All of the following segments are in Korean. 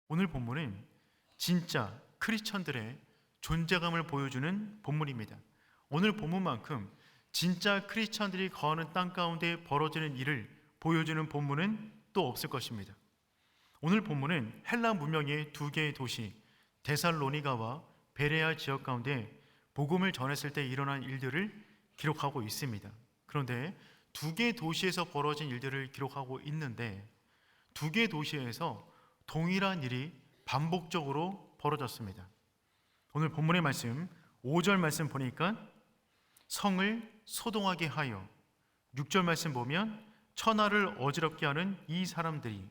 오늘 본문은 진짜 크리스천들의 존재감을 보여주는 본문입니다. 오늘 본문만큼 진짜 크리스천들이 거하는 땅 가운데 벌어지는 일을 보여주는 본문은 또 없을 것입니다. 오늘 본문은 헬라 문명의 두 개의 도시 데살로니가와 베레아 지역 가운데 복음을 전했을 때 일어난 일들을 기록하고 있습니다. 그런데 두 개의 도시에서 벌어진 일들을 기록하고 있는데 두 개의 도시에서 동일한 일이 반복적으로 벌어졌습니다. 오늘 본문의 말씀 5절 말씀 보니까 성을 소동하게 하여, 6절 말씀 보면 천하를 어지럽게 하는 이 사람들이,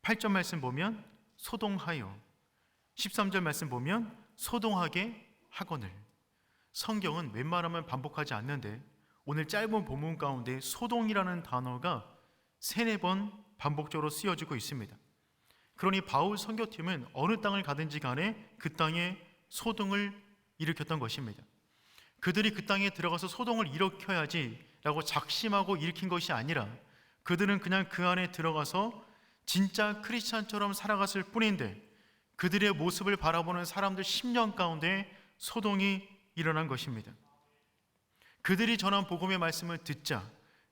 8절 말씀 보면 소동하여, 13절 말씀 보면 소동하게 하거늘. 성경은 웬만하면 반복하지 않는데 오늘 짧은 본문 가운데 소동이라는 단어가 3-4번 반복적으로 쓰여지고 있습니다. 그러니 바울 선교팀은 어느 땅을 가든지 간에 그 땅에 소동을 일으켰던 것입니다. 그들이 그 땅에 들어가서 소동을 일으켜야지 라고 작심하고 일으킨 것이 아니라 그들은 그냥 그 안에 들어가서 진짜 크리스찬처럼 살아갔을 뿐인데 그들의 모습을 바라보는 사람들 10년 가운데 소동이 일어난 것입니다. 그들이 전한 복음의 말씀을 듣자,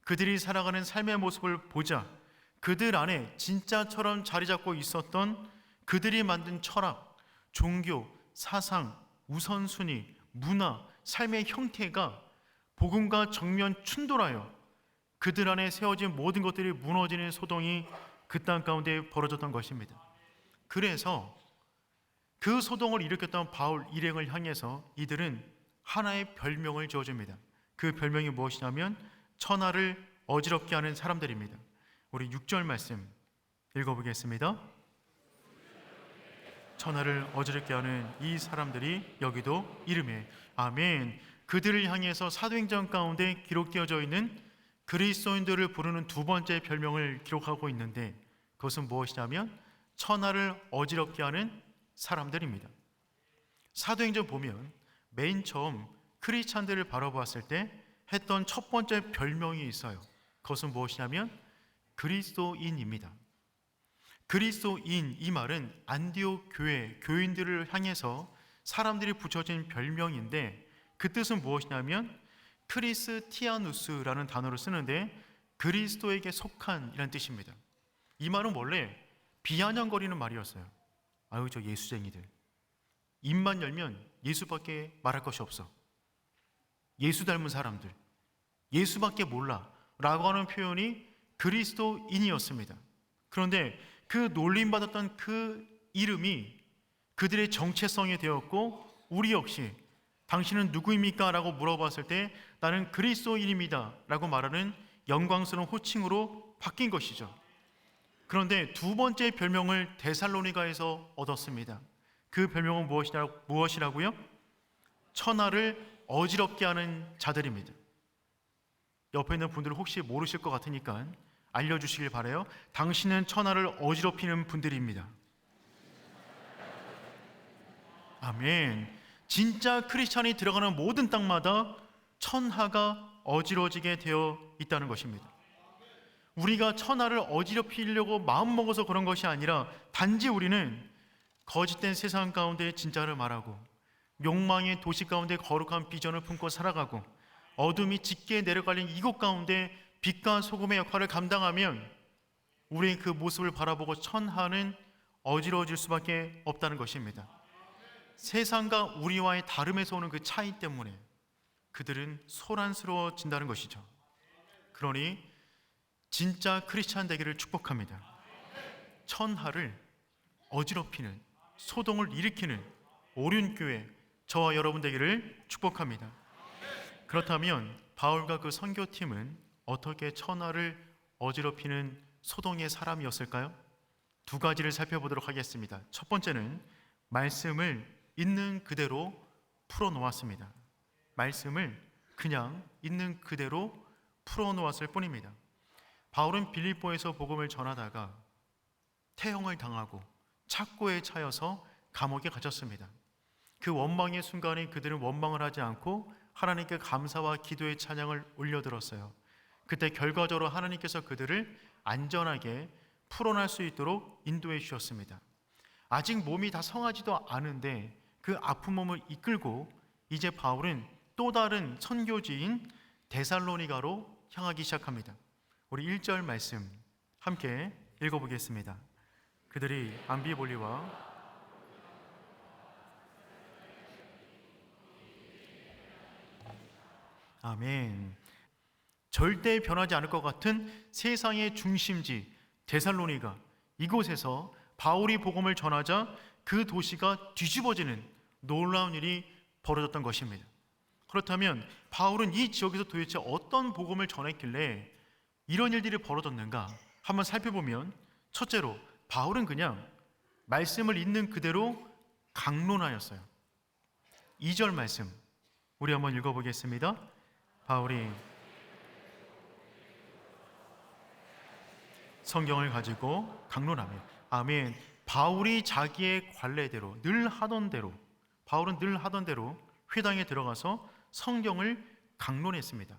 그들이 살아가는 삶의 모습을 보자, 그들 안에 진짜처럼 자리 잡고 있었던 그들이 만든 철학, 종교, 사상, 우선순위, 문화, 삶의 형태가 복음과 정면 충돌하여 그들 안에 세워진 모든 것들이 무너지는 소동이 그 땅 가운데 벌어졌던 것입니다. 그래서 그 소동을 일으켰던 바울 일행을 향해서 이들은 하나의 별명을 지어줍니다. 그 별명이 무엇이냐면 천하를 어지럽게 하는 사람들입니다. 우리 6절 말씀 읽어보겠습니다. 천하를 어지럽게 하는 이 사람들이 여기도 이름에, 아멘. 그들을 향해서 사도행전 가운데 기록되어져 있는 그리스도인들을 부르는 두 번째 별명을 기록하고 있는데 그것은 무엇이냐면 천하를 어지럽게 하는 사람들입니다. 사도행전 보면 맨 처음 크리스찬들을 바라보았을 때 했던 첫 번째 별명이 있어요. 그것은 무엇이냐면 그리스도인입니다. 그리스도인, 이 말은 안디옥 교회, 교인들을 향해서 사람들이 붙여진 별명인데 그 뜻은 무엇이냐면 크리스티아누스라는 단어를 쓰는데 그리스도에게 속한 이라는 뜻입니다. 이 말은 원래 비아냥거리는 말이었어요. 아유, 저 예수쟁이들. 입만 열면 예수밖에 말할 것이 없어. 예수 닮은 사람들. 예수밖에 몰라. 라고 하는 표현이 그리스도인이었습니다. 그런데 그 놀림받았던 그 이름이 그들의 정체성이 되었고 우리 역시 당신은 누구입니까? 라고 물어봤을 때 나는 그리스도인입니다 라고 말하는 영광스러운 호칭으로 바뀐 것이죠. 그런데 두 번째 별명을 데살로니가에서 얻었습니다. 그 별명은 무엇이라고요? 천하를 어지럽게 하는 자들입니다. 옆에 있는 분들은 혹시 모르실 것 같으니까 알려주시길 바라요. 당신은 천하를 어지럽히는 분들입니다. 아멘. 진짜 크리스찬이 들어가는 모든 땅마다 천하가 어지러지게 되어 있다는 것입니다. 우리가 천하를 어지럽히려고 마음먹어서 그런 것이 아니라 단지 우리는 거짓된 세상 가운데 진짜를 말하고 욕망의 도시 가운데 거룩한 비전을 품고 살아가고 어둠이 짙게 내려가는 이곳 가운데 빛과 소금의 역할을 감당하면 우리의 그 모습을 바라보고 천하는 어지러워질 수밖에 없다는 것입니다. 세상과 우리와의 다름에서 오는 그 차이 때문에 그들은 소란스러워진다는 것이죠. 그러니 진짜 크리스찬 되기를 축복합니다. 천하를 어지럽히는, 소동을 일으키는 오륜교회 저와 여러분 되기를 축복합니다. 그렇다면 바울과 그 선교팀은 어떻게 천하를 어지럽히는 소동의 사람이었을까요? 두 가지를 살펴보도록 하겠습니다. 첫 번째는 말씀을 있는 그대로 풀어놓았습니다. 말씀을 그냥 있는 그대로 풀어놓았을 뿐입니다. 바울은 빌립보에서 복음을 전하다가 태형을 당하고 착고에 차여서 감옥에 갇혔습니다. 그 원망의 순간에 그들은 원망을 하지 않고 하나님께 감사와 기도의 찬양을 올려들었어요. 그때 결과적으로 하나님께서 그들을 안전하게 풀어날 수 있도록 인도해 주셨습니다. 아직 몸이 다 성하지도 않은데 그 아픈 몸을 이끌고 이제 바울은 또 다른 선교지인 데살로니가로 향하기 시작합니다. 우리 1절 말씀 함께 읽어보겠습니다. 그들이 암비볼리와 아멘. 절대 변하지 않을 것 같은 세상의 중심지 데살로니가, 이곳에서 바울이 복음을 전하자 그 도시가 뒤집어지는 놀라운 일이 벌어졌던 것입니다. 그렇다면 바울은 이 지역에서 도대체 어떤 복음을 전했길래 이런 일들이 벌어졌는가 한번 살펴보면, 첫째로 바울은 그냥 말씀을 있는 그대로 강론하였어요. 2절 말씀 우리 한번 읽어보겠습니다. 바울이 성경을 가지고 강론하며, 아멘. 바울이 자기의 관례대로 늘 하던 대로, 바울은 늘 하던 대로 회당에 들어가서 성경을 강론했습니다.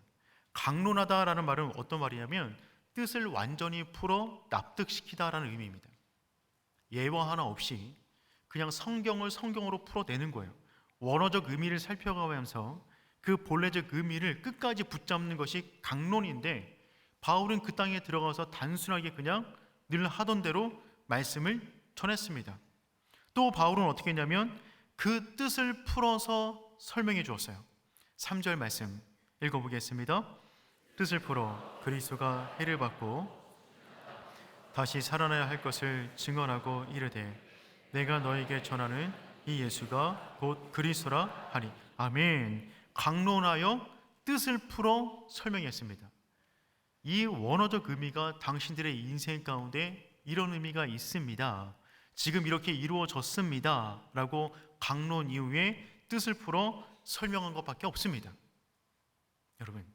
강론하다라는 말은 어떤 말이냐면 뜻을 완전히 풀어 납득시키다라는 의미입니다. 예화 하나 없이 그냥 성경을 성경으로 풀어내는 거예요. 원어적 의미를 살펴가면서 그 본래적 의미를 끝까지 붙잡는 것이 강론인데, 바울은 그 땅에 들어가서 단순하게 그냥 늘 하던 대로 말씀을 전했습니다. 또 바울은 어떻게 했냐면 그 뜻을 풀어서 설명해 주었어요. 3절 말씀 읽어보겠습니다. 뜻을 풀어 그리스도가 해를 받고 다시 살아나야 할 것을 증언하고 이르되 내가 너에게 전하는 이 예수가 곧 그리스도라 하니. 아멘. 강론하여 뜻을 풀어 설명했습니다. 이 원어적 의미가 당신들의 인생 가운데 이런 의미가 있습니다, 지금 이렇게 이루어졌습니다 라고 강론 이후에 뜻을 풀어 설명한 것밖에 없습니다. 여러분,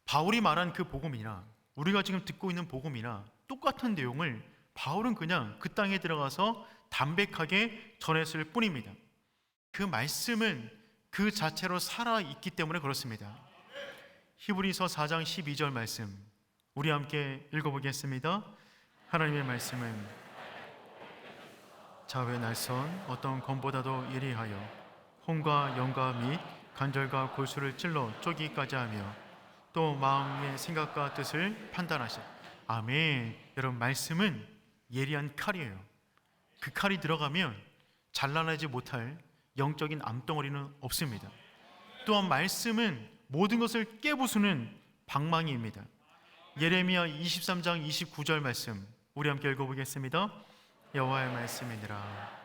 바울이 말한 그 복음이나 우리가 지금 듣고 있는 복음이나 똑같은 내용을 바울은 그냥 그 땅에 들어가서 담백하게 전했을 뿐입니다. 그 말씀은 그 자체로 살아있기 때문에 그렇습니다. 히브리서 4장 12절 말씀 우리 함께 읽어보겠습니다. 하나님의 말씀은 자외 날선 어떤 검보다도 예리하여 혼과 영과 및 관절과 골수를 찔러 쪼기까지 하며 또 마음의 생각과 뜻을 판단하시. 아멘. 여러분, 말씀은 예리한 칼이에요. 그 칼이 들어가면 잘라내지 못할 영적인 암덩어리는 없습니다. 또한 말씀은 모든 것을 깨부수는 방망이입니다. 예레미야 23장 29절 말씀 우리 함께 읽어보겠습니다. 여호와의 말씀이니라.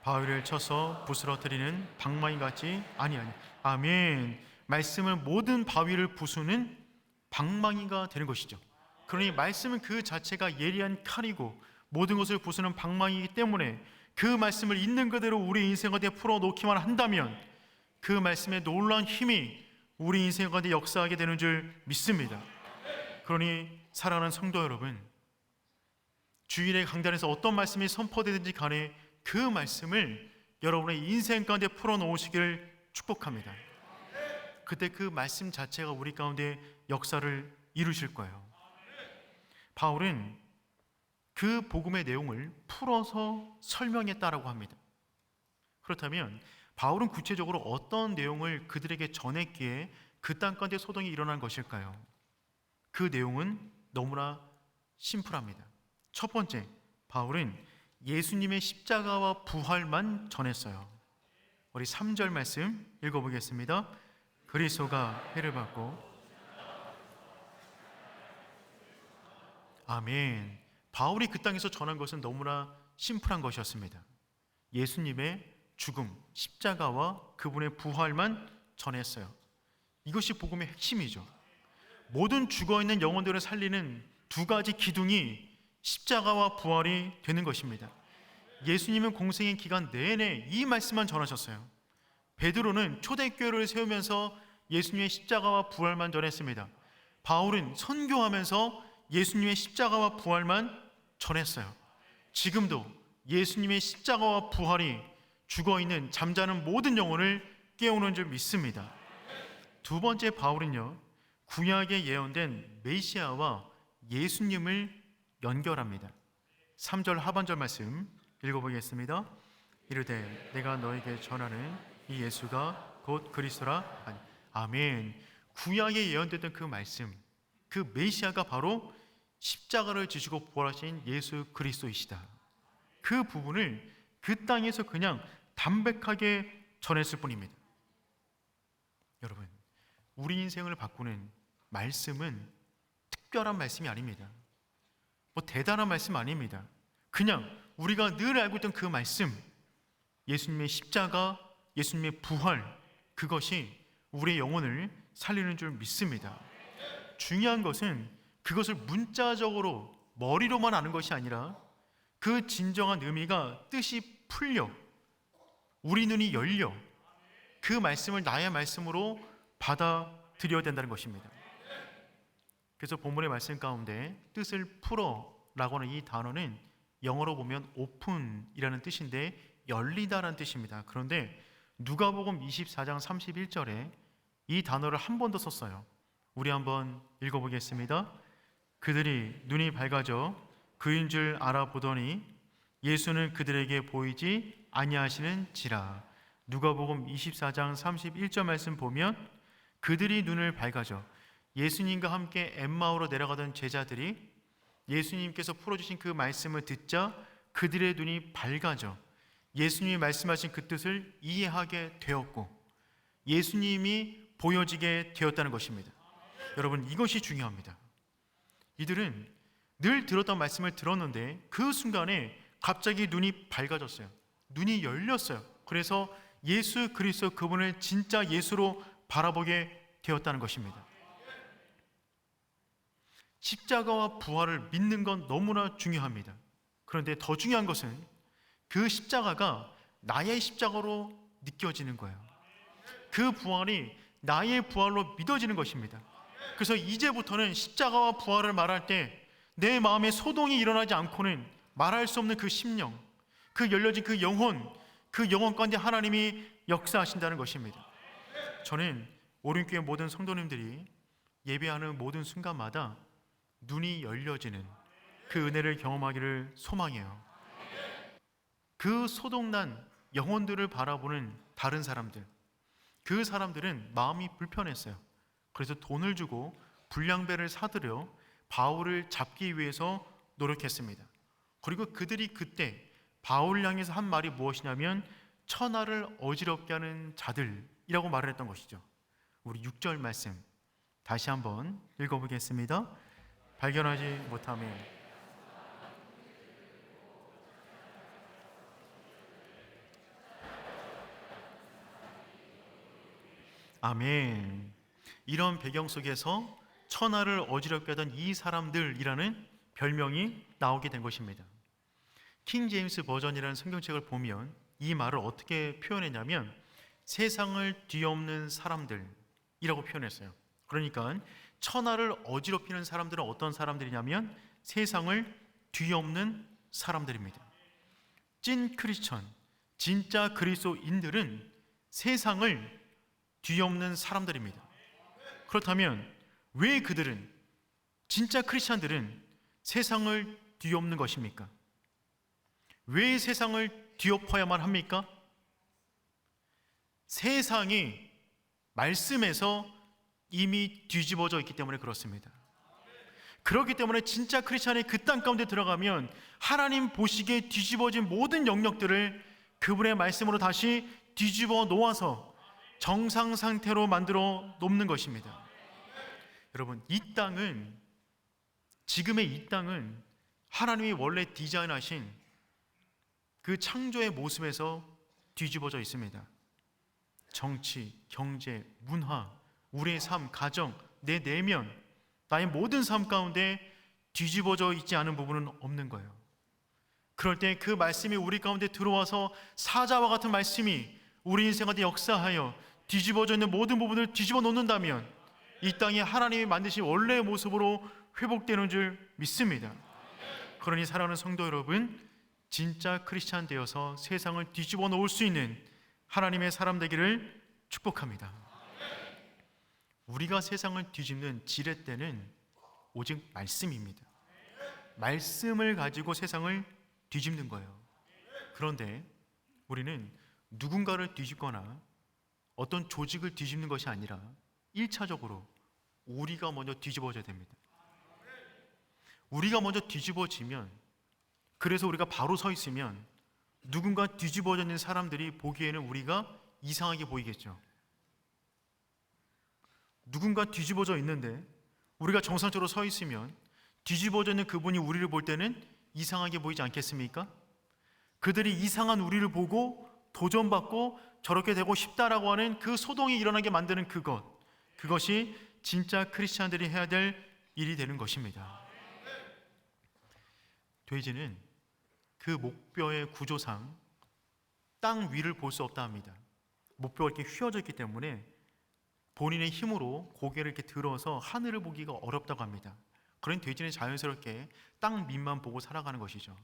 바위를 쳐서 부스러뜨리는 방망이같이 아니하니. 아멘. 말씀은 모든 바위를 부수는 방망이가 되는 것이죠. 그러니 말씀은 그 자체가 예리한 칼이고 모든 것을 부수는 방망이이기 때문에 그 말씀을 있는 그대로 우리 인생 가운데 풀어놓기만 한다면 그 말씀의 놀라운 힘이 우리 인생 가운데 역사하게 되는 줄 믿습니다. 그러니 사랑하는 성도 여러분, 주일의 강단에서 어떤 말씀이 선포되든지 간에 그 말씀을 여러분의 인생 가운데 풀어놓으시기를 축복합니다. 그때 그 말씀 자체가 우리 가운데 역사를 이루실 거예요. 바울은 그 복음의 내용을 풀어서 설명했다라고 합니다. 그렇다면 바울은 구체적으로 어떤 내용을 그들에게 전했기에 그 땅 가운데 소동이 일어난 것일까요? 그 내용은 너무나 심플합니다. 첫 번째, 바울은 예수님의 십자가와 부활만 전했어요. 우리 3절 말씀 읽어보겠습니다. 그리스도가 해를 받고. 아멘. 바울이 그 땅에서 전한 것은 너무나 심플한 것이었습니다. 예수님의 죽음, 십자가와 그분의 부활만 전했어요. 이것이 복음의 핵심이죠. 모든 죽어있는 영혼들을 살리는 두 가지 기둥이 십자가와 부활이 되는 것입니다. 예수님은 공생의 기간 내내 이 말씀만 전하셨어요. 베드로는 초대교회를 세우면서 예수님의 십자가와 부활만 전했습니다. 바울은 선교하면서 예수님의 십자가와 부활만 전했어요. 지금도 예수님의 십자가와 부활이 죽어있는 잠자는 모든 영혼을 깨우는 줄 믿습니다. 두 번째, 바울은요, 구약에 예언된 메시아와 예수님을 연결합니다. 3절 하반절 말씀 읽어보겠습니다. 이르되 내가 너에게 전하는 이 예수가 곧 그리스도라. 아멘. 구약에 예언됐던 그 말씀, 그 메시아가 바로 십자가를 지시고 부활하신 예수 그리스도이시다. 그 부분을 그 땅에서 그냥 담백하게 전했을 뿐입니다. 여러분, 우리 인생을 바꾸는 말씀은 특별한 말씀이 아닙니다. 뭐 대단한 말씀 아닙니다. 그냥 우리가 늘 알고 있던 그 말씀, 예수님의 십자가, 예수님의 부활, 그것이 우리의 영혼을 살리는 줄 믿습니다. 중요한 것은 그것을 문자적으로 머리로만 아는 것이 아니라 그 진정한 의미가 뜻이 풀려, 우리 눈이 열려 그 말씀을 나의 말씀으로 받아들여야 된다는 것입니다. 그래서 본문의 말씀 가운데 뜻을 풀어라고 하는 이 단어는 영어로 보면 오픈이라는 뜻인데 열리다라는 뜻입니다. 그런데 누가복음 24장 31절에 이 단어를 한 번 더 썼어요. 우리 한번 읽어보겠습니다. 그들이 눈이 밝아져 그인 줄 알아보더니 예수는 그들에게 보이지 아니하시는지라. 누가복음 24장 31절 말씀 보면 그들이 눈을 밝아져, 예수님과 함께 엠마오로 내려가던 제자들이 예수님께서 풀어주신 그 말씀을 듣자 그들의 눈이 밝아져 예수님이 말씀하신 그 뜻을 이해하게 되었고 예수님이 보여지게 되었다는 것입니다. 여러분, 이것이 중요합니다. 이들은 늘 들었던 말씀을 들었는데 그 순간에 갑자기 눈이 밝아졌어요. 눈이 열렸어요. 그래서 예수 그리스도 그분을 진짜 예수로 바라보게 되었다는 것입니다. 십자가와 부활을 믿는 건 너무나 중요합니다. 그런데 더 중요한 것은 그 십자가가 나의 십자가로 느껴지는 거예요. 그 부활이 나의 부활로 믿어지는 것입니다. 그래서 이제부터는 십자가와 부활을 말할 때 내 마음에 소동이 일어나지 않고는 말할 수 없는 그 심령, 그 열려진 그 영혼 가운데 하나님이 역사하신다는 것입니다. 저는 오륜교회 모든 성도님들이 예배하는 모든 순간마다 눈이 열려지는 그 은혜를 경험하기를 소망해요. 그 소동난 영혼들을 바라보는 다른 사람들, 그 사람들은 마음이 불편했어요. 그래서 돈을 주고 불량배를 사들여 바울을 잡기 위해서 노력했습니다. 그리고 그들이 그때 바울을 향해서 한 말이 무엇이냐면 천하를 어지럽게 하는 자들이라고 말을 했던 것이죠. 우리 6절 말씀 다시 한번 읽어보겠습니다. 발견하지 못하며 아멘. 이런 배경 속에서 천하를 어지럽게 하던 이 사람들이라는 별명이 나오게 된 것입니다. 킹 제임스 버전이라는 성경책을 보면 이 말을 어떻게 표현했냐면 세상을 뒤엎는 사람들이라고 표현했어요. 그러니까 천하를 어지럽히는 사람들은 어떤 사람들이냐면 세상을 뒤엎는 사람들입니다. 찐 크리스천, 진짜 그리스도인들은 세상을 뒤엎는 사람들입니다. 그렇다면 왜 그들은, 진짜 크리스찬들은 세상을 뒤엎는 것입니까? 왜 세상을 뒤엎어야만 합니까? 세상이 말씀에서 이미 뒤집어져 있기 때문에 그렇습니다. 그렇기 때문에 진짜 크리스찬이 그 땅 가운데 들어가면 하나님 보시기에 뒤집어진 모든 영역들을 그분의 말씀으로 다시 뒤집어 놓아서 정상 상태로 만들어 놓는 것입니다. 여러분, 이 땅은, 지금의 이 땅은 하나님이 원래 디자인하신 그 창조의 모습에서 뒤집어져 있습니다. 정치, 경제, 문화, 우리의 삶, 가정, 내 내면, 나의 모든 삶 가운데 뒤집어져 있지 않은 부분은 없는 거예요. 그럴 때 그 말씀이 우리 가운데 들어와서 사자와 같은 말씀이 우리 인생 가운데 역사하여 뒤집어져 있는 모든 부분을 뒤집어 놓는다면 이 땅이 하나님이 만드신 원래의 모습으로 회복되는 줄 믿습니다. 그러니 사랑하는 성도 여러분, 진짜 크리스찬 되어서 세상을 뒤집어 놓을 수 있는 하나님의 사람 되기를 축복합니다. 우리가 세상을 뒤집는 지렛대는 오직 말씀입니다. 말씀을 가지고 세상을 뒤집는 거예요. 그런데 우리는 누군가를 뒤집거나 어떤 조직을 뒤집는 것이 아니라 1차적으로 우리가 먼저 뒤집어져야 됩니다. 우리가 먼저 뒤집어지면, 그래서 우리가 바로 서 있으면 누군가 뒤집어져 있는 사람들이 보기에는 우리가 이상하게 보이겠죠. 누군가 뒤집어져 있는데 우리가 정상적으로 서 있으면 뒤집어져 있는 그분이 우리를 볼 때는 이상하게 보이지 않겠습니까? 그들이 이상한 우리를 보고 도전받고 저렇게 되고 싶다라고 하는 그 소동이 일어나게 만드는 그것이 진짜 크리스찬들이 해야 될 일이 되는 것입니다. 돼지는 그 목뼈의 구조상 땅 위를 볼 수 없다 합니다. 목뼈가 이렇게 휘어져 있기 때문에 본인의 힘으로 고개를 이렇게 들어서 하늘을 보기가 어렵다고 합니다. 그런 돼지는 자연스럽게 땅 밑만 보고 살아가는 것이죠.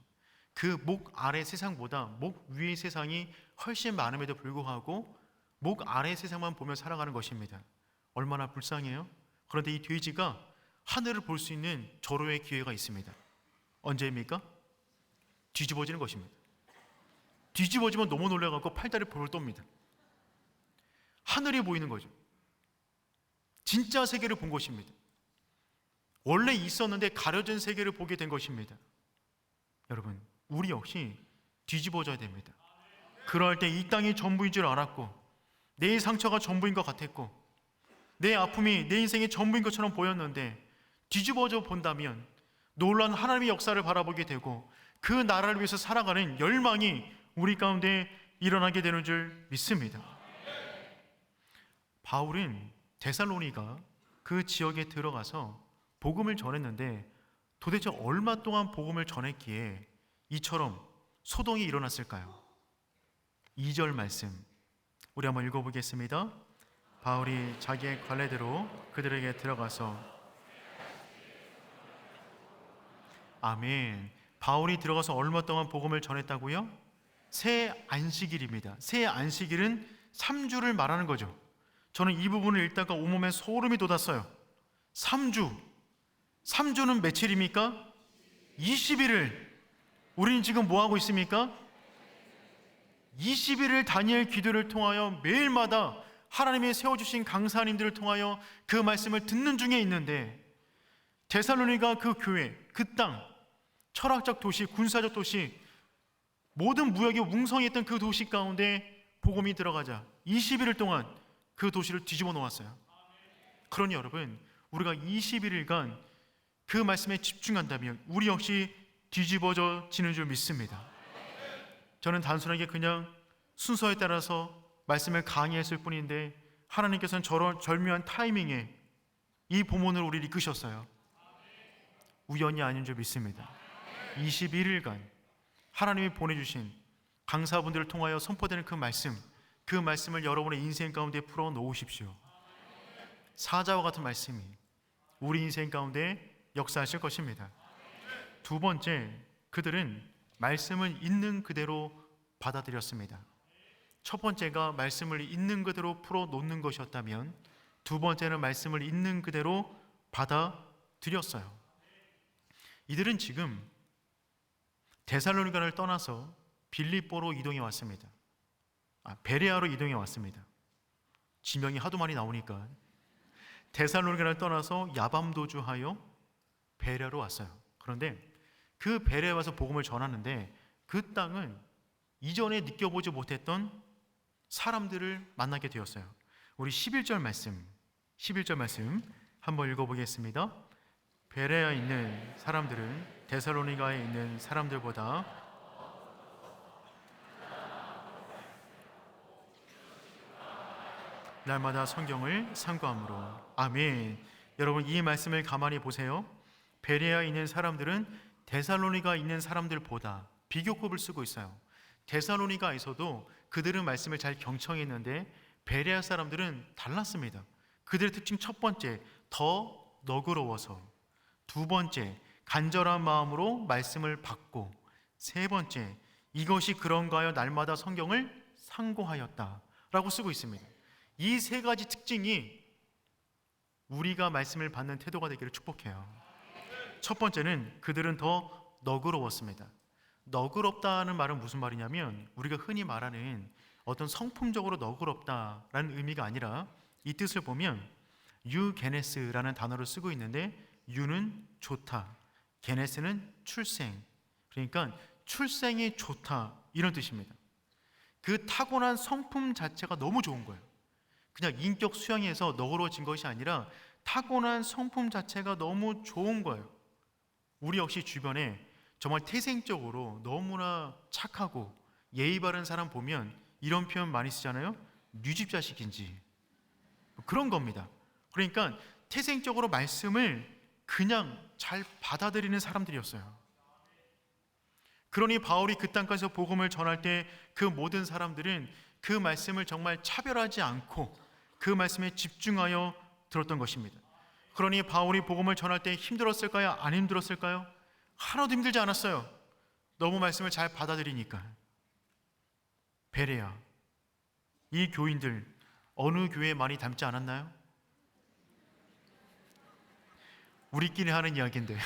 그 목 아래 세상보다 목 위의 세상이 훨씬 많음에도 불구하고 목 아래 세상만 보며 살아가는 것입니다. 얼마나 불쌍해요? 그런데 이 돼지가 하늘을 볼 수 있는 절호의 기회가 있습니다. 언제입니까? 뒤집어지는 것입니다. 뒤집어지면 너무 놀라갖고 팔다리 벌벌 떱니다. 하늘이 보이는 거죠. 진짜 세계를 본 것입니다. 원래 있었는데 가려진 세계를 보게 된 것입니다. 여러분, 우리 역시 뒤집어져야 됩니다. 그럴 때 이 땅이 전부인 줄 알았고 내 상처가 전부인 것 같았고 내 아픔이 내 인생의 전부인 것처럼 보였는데 뒤집어져 본다면 놀라운 하나님의 역사를 바라보게 되고 그 나라를 위해서 살아가는 열망이 우리 가운데 일어나게 되는 줄 믿습니다. 바울은 데살로니가 그 지역에 들어가서 복음을 전했는데 도대체 얼마 동안 복음을 전했기에 이처럼 소동이 일어났을까요? 2절 말씀 우리 한번 읽어보겠습니다. 바울이 자기의 관례대로 그들에게 들어가서 아멘. 바울이 들어가서 얼마 동안 복음을 전했다고요? 새 안식일입니다. 새 안식일은 3주를 말하는 거죠. 저는 이 부분을 읽다가 온몸에 소름이 돋았어요. 3주는 며칠입니까? 20일을. 우리는 지금 뭐 하고 있습니까? 20일을 다니엘 기도를 통하여 매일마다 하나님이 세워주신 강사님들을 통하여 그 말씀을 듣는 중에 있는데 데살로니가 그 교회, 그 땅, 철학적 도시, 군사적 도시, 모든 무역이 웅성했던 그 도시 가운데 복음이 들어가자 21일 동안 그 도시를 뒤집어 놓았어요. 그러니 여러분, 우리가 21일간 그 말씀에 집중한다면 우리 역시 뒤집어지는 줄 믿습니다. 저는 단순하게 그냥 순서에 따라서 말씀을 강의했을 뿐인데 하나님께서는 저런 절묘한 타이밍에 이 본문을 우리를 이끄셨어요. 우연이 아닌 줄 믿습니다. 21일간 하나님이 보내주신 강사분들을 통하여 선포되는 그 말씀을 여러분의 인생 가운데 풀어 놓으십시오. 사자와 같은 말씀이 우리 인생 가운데 역사하실 것입니다. 두 번째, 그들은 말씀을 있는 그대로 받아들였습니다. 첫 번째가 말씀을 있는 그대로 풀어 놓는 것이었다면 두 번째는 말씀을 있는 그대로 받아들였어요. 이들은 지금 데살로니가를 떠나서 빌립보로 이동해 왔습니다. 베레아로 이동해 왔습니다. 지명이 하도 많이 나오니까 데살로니가를 떠나서 야밤도주하여 베레아로 왔어요. 그런데 그 베레아에 와서 복음을 전하는데 그 땅은 이전에 느껴보지 못했던 사람들을 만나게 되었어요. 우리 11절 말씀 한번 읽어보겠습니다. 베레아에 있는 사람들은 데살로니가에 있는 사람들보다 날마다 성경을 상고함으로. 아멘. 여러분, 이 말씀을 가만히 보세요. 베레아에 있는 사람들은 데살로니가에 있는 사람들보다 비교급을 쓰고 있어요. 데살로니가에서도 그들은 말씀을 잘 경청했는데 베레아 사람들은 달랐습니다. 그들의 특징 첫 번째, 더 너그러워서. 두 번째, 간절한 마음으로 말씀을 받고. 세 번째, 이것이 그런가 하여 날마다 성경을 상고하였다 라고 쓰고 있습니다. 이 세 가지 특징이 우리가 말씀을 받는 태도가 되기를 축복해요. 첫 번째는 그들은 더 너그러웠습니다. 너그럽다는 말은 무슨 말이냐면 우리가 흔히 말하는 어떤 성품적으로 너그럽다라는 의미가 아니라 이 뜻을 보면 유게네스라는 단어를 쓰고 있는데 유는 좋다, 게네스는 출생, 그러니까 출생이 좋다 이런 뜻입니다. 그 타고난 성품 자체가 너무 좋은 거예요. 그냥 인격 수양에서 너그러워진 것이 아니라 타고난 성품 자체가 너무 좋은 거예요. 우리 역시 주변에 정말 태생적으로 너무나 착하고 예의 바른 사람 보면 이런 표현 많이 쓰잖아요. 네 집 자식인지 그런 겁니다. 그러니까 태생적으로 말씀을 그냥 잘 받아들이는 사람들이었어요. 그러니 바울이 그 땅까지서 복음을 전할 때 그 모든 사람들은 그 말씀을 정말 차별하지 않고 그 말씀에 집중하여 들었던 것입니다. 그러니 바울이 복음을 전할 때 힘들었을까요? 안 힘들었을까요? 하나도 힘들지 않았어요. 너무 말씀을 잘 받아들이니까. 베레아, 이 교인들 어느 교회에 많이 닮지 않았나요? 우리끼리 하는 이야기인데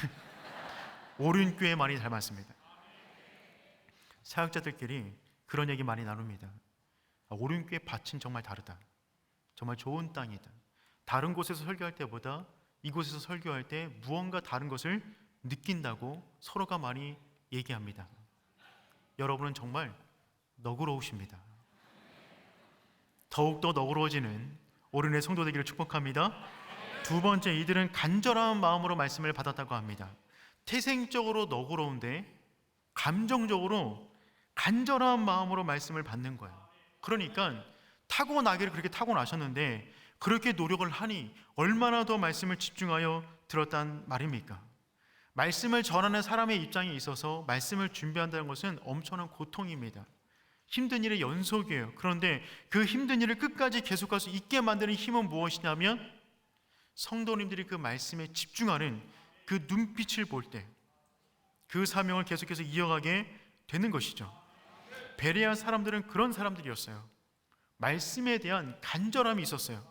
오륜교회에 많이 닮았습니다. 사역자들끼리 그런 얘기 많이 나눕니다. 오륜교회 밭은 정말 다르다. 정말 좋은 땅이다. 다른 곳에서 설교할 때보다 이곳에서 설교할 때 무언가 다른 것을 느낀다고 서로가 많이 얘기합니다. 여러분은 정말 너그러우십니다. 더욱더 너그러워지는 오륜의 성도 되기를 축복합니다. 두 번째, 이들은 간절한 마음으로 말씀을 받았다고 합니다. 태생적으로 너그러운데 감정적으로 간절한 마음으로 말씀을 받는 거예요. 그러니까 타고나기를 그렇게 타고나셨는데 그렇게 노력을 하니 얼마나 더 말씀을 집중하여 들었단 말입니까? 말씀을 전하는 사람의 입장에 있어서 말씀을 준비한다는 것은 엄청난 고통입니다. 힘든 일의 연속이에요. 그런데 그 힘든 일을 끝까지 계속할 수 있게 만드는 힘은 무엇이냐면 성도님들이 그 말씀에 집중하는 그 눈빛을 볼 때 그 사명을 계속해서 이어가게 되는 것이죠. 베레아 사람들은 그런 사람들이었어요. 말씀에 대한 간절함이 있었어요.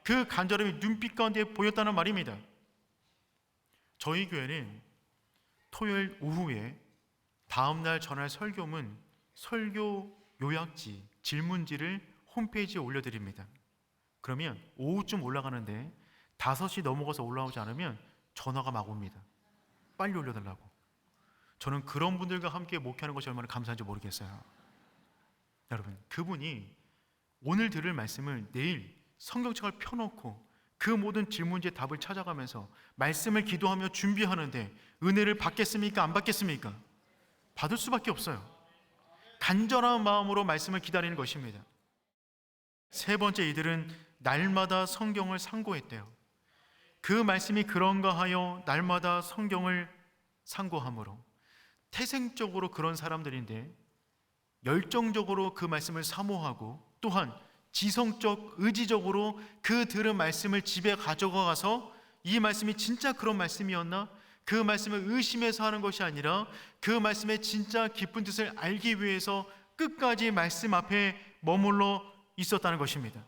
그 간절함이 눈빛 가운데 보였다는 말입니다. 저희 교회는 토요일 오후에 다음날 전할 설교문, 설교 요약지, 질문지를 홈페이지에 올려드립니다. 그러면 오후쯤 올라가는데 5시 넘어가서 올라오지 않으면 전화가 막 옵니다. 빨리 올려달라고. 저는 그런 분들과 함께 목회하는 것이 얼마나 감사한지 모르겠어요. 여러분, 그분이 오늘 들을 말씀을 내일 성경책을 펴놓고 그 모든 질문지의 답을 찾아가면서 말씀을 기도하며 준비하는데 은혜를 받겠습니까? 안 받겠습니까? 받을 수밖에 없어요. 간절한 마음으로 말씀을 기다리는 것입니다. 세 번째, 이들은 날마다 성경을 상고했대요. 그 말씀이 그런가 하여 날마다 성경을 상고함으로 태생적으로 그런 사람들인데 열정적으로 그 말씀을 사모하고 또한 지성적, 의지적으로 그 들은 말씀을 집에 가져가서 이 말씀이 진짜 그런 말씀이었나? 그 말씀을 의심해서 하는 것이 아니라 그 말씀의 진짜 깊은 뜻을 알기 위해서 끝까지 말씀 앞에 머물러 있었다는 것입니다.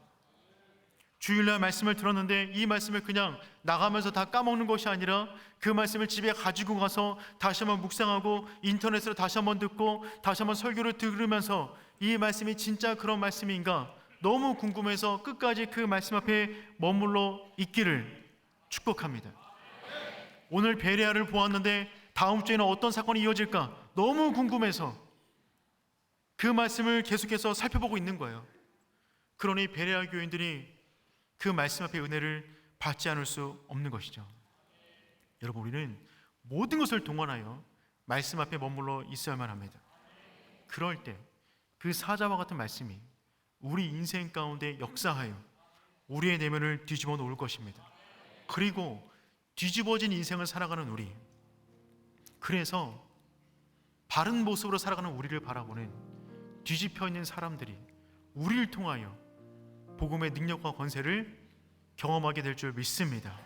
주일날 말씀을 들었는데 이 말씀을 그냥 나가면서 다 까먹는 것이 아니라 그 말씀을 집에 가지고 가서 다시 한번 묵상하고 인터넷으로 다시 한번 듣고 다시 한번 설교를 들으면서 이 말씀이 진짜 그런 말씀인가 너무 궁금해서 끝까지 그 말씀 앞에 머물러 있기를 축복합니다. 오늘 베레아를 보았는데 다음 주에는 어떤 사건이 이어질까 너무 궁금해서 그 말씀을 계속해서 살펴보고 있는 거예요. 그러니 베레아 교인들이 그 말씀 앞에 은혜를 받지 않을 수 없는 것이죠. 여러분, 우리는 모든 것을 동원하여 말씀 앞에 머물러 있어야만 합니다. 그럴 때 그 사자와 같은 말씀이 우리 인생 가운데 역사하여 우리의 내면을 뒤집어 놓을 것입니다. 그리고 뒤집어진 인생을 살아가는 우리, 그래서 바른 모습으로 살아가는 우리를 바라보는 뒤집혀 있는 사람들이 우리를 통하여 복음의 능력과 권세를 경험하게 될 줄 믿습니다.